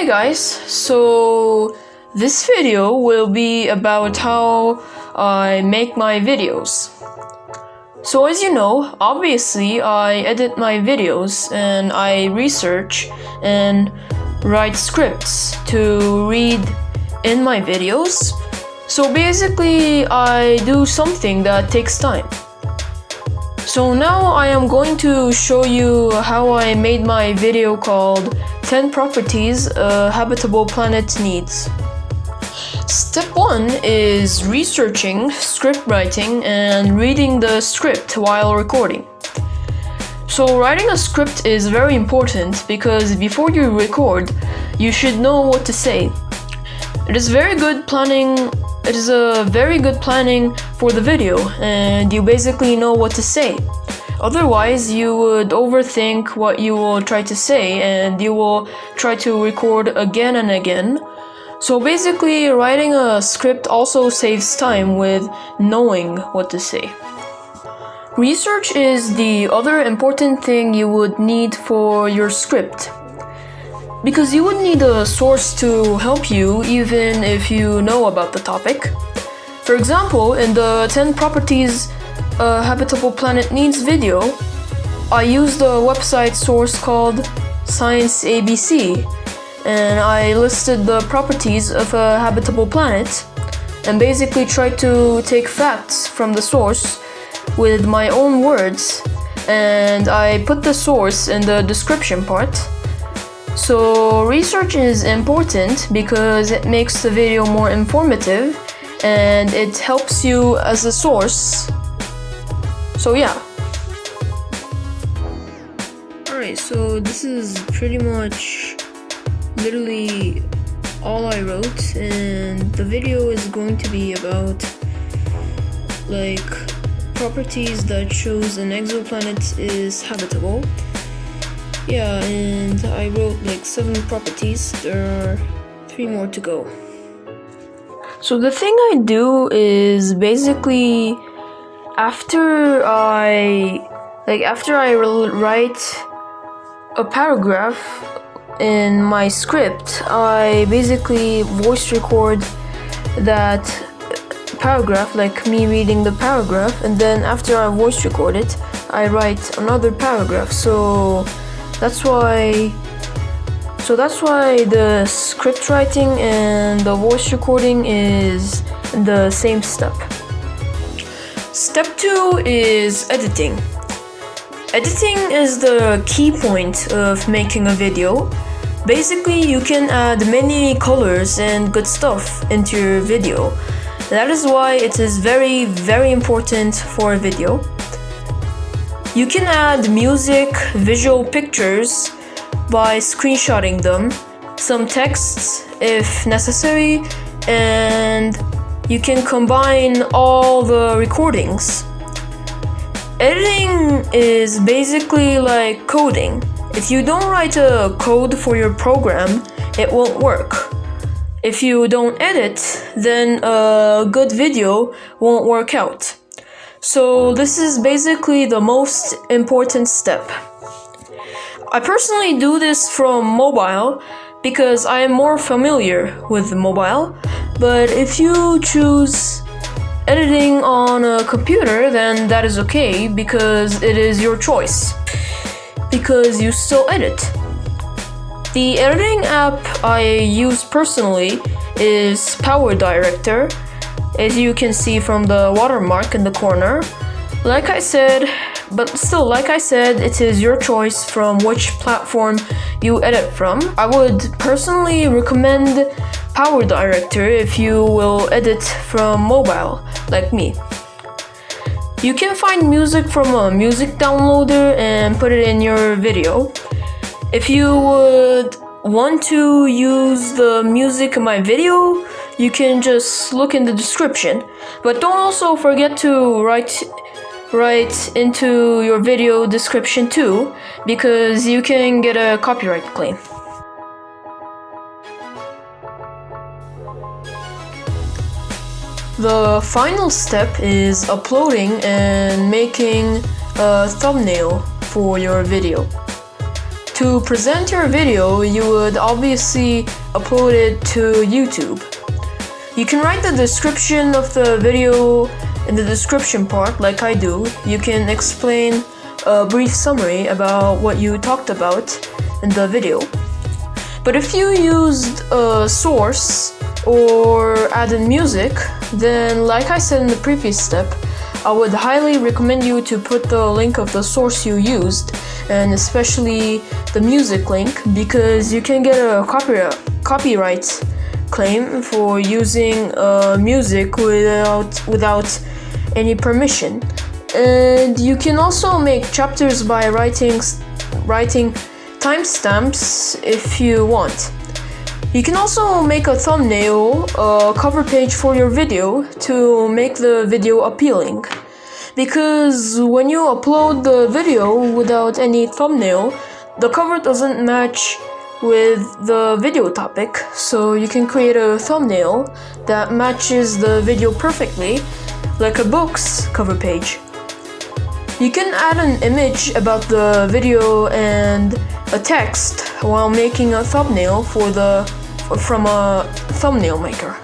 Hey guys, so this video will be about how I make my videos. So as you know, obviously I edit my videos and I research and write scripts to read in my videos. So basically I do something that takes time. So now I am going to show you how I made my video called 10 Properties a Habitable Planet Needs. Step 1 is researching, script writing, and reading the script while recording. So writing a script is very important because before you record, you should know what to say. It is a very good planning for the video, and you basically know what to say. Otherwise, you would overthink what you will try to say and you will try to record again and again. So basically, writing a script also saves time with knowing what to say. Research is the other important thing you would need for your script, because you would need a source to help you even if you know about the topic. For example, in the 10 Properties a Habitable Planet Needs video, I used a website source called Science ABC, and I listed the properties of a habitable planet and basically tried to take facts from the source with my own words, and I put the source in the description part. So research is important because it makes the video more informative and it helps you as a source. So yeah. Alright, so this is pretty much literally all I wrote, and the video is going to be about like properties that shows an exoplanet is habitable. Yeah, and I wrote like 7 properties. There are 3 more to go. So the thing I do is basically after I write a paragraph in my script, I basically voice record that paragraph, like me reading the paragraph, and then after I voice record it, I write another paragraph. So that's why the script writing and the voice recording is the same step. Step 2 is editing. Editing is the key point of making a video. Basically, you can add many colors and good stuff into your video. That is why it is very, very important for a video. You can add music, visual pictures by screenshotting them, some texts if necessary, and you can combine all the recordings. Editing is basically like coding. If you don't write a code for your program, it won't work. If you don't edit, then a good video won't work out. So this is basically the most important step. I personally do this from mobile because I am more familiar with mobile, but if you choose editing on a computer, then that is okay because it is your choice, because you still edit. The editing app I use personally is Power Director, as you can see from the watermark in the corner. Like I said, it is your choice from which platform you edit from. I would personally recommend Power Director if you will edit from mobile, like me. You can find music from a music downloader and put it in your video. If you would want to use the music in my video, you can just look in the description. But don't also forget to write into your video description too, because you can get a copyright claim. The final step is uploading and making a thumbnail for your video. To present your video, you would obviously upload it to YouTube. You can write the description of the video in the description part like I do. You can explain a brief summary about what you talked about in the video. But if you used a source or added music, then like I said in the previous step, I would highly recommend you to put the link of the source you used, and especially the music link, because you can get a copyright claim for using music without any permission. And you can also make chapters by writing timestamps if you want. You can also make a thumbnail, a cover page for your video to make the video appealing. Because when you upload the video without any thumbnail, the cover doesn't match with the video topic, so you can create a thumbnail that matches the video perfectly, like a book's cover page. You can add an image about the video and a text while making a thumbnail from a thumbnail maker.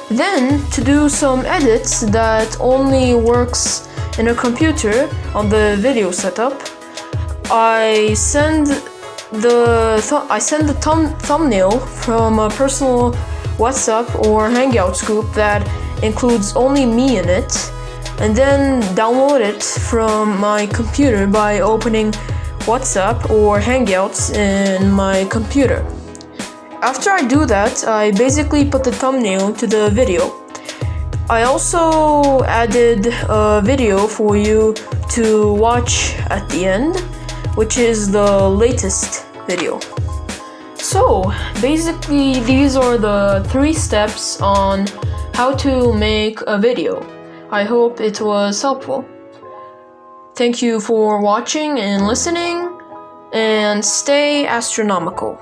Then, to do some edits that only works in a computer on the video setup, I send the thumbnail from a personal WhatsApp or Hangouts group that includes only me in it, and then download it from my computer by opening WhatsApp or Hangouts in my computer. After I do that, I basically put the thumbnail to the video. I also added a video for you to watch at the end, which is the latest video. So, basically these are the 3 steps on how to make a video. I hope it was helpful. Thank you for watching and listening, and stay astronomical.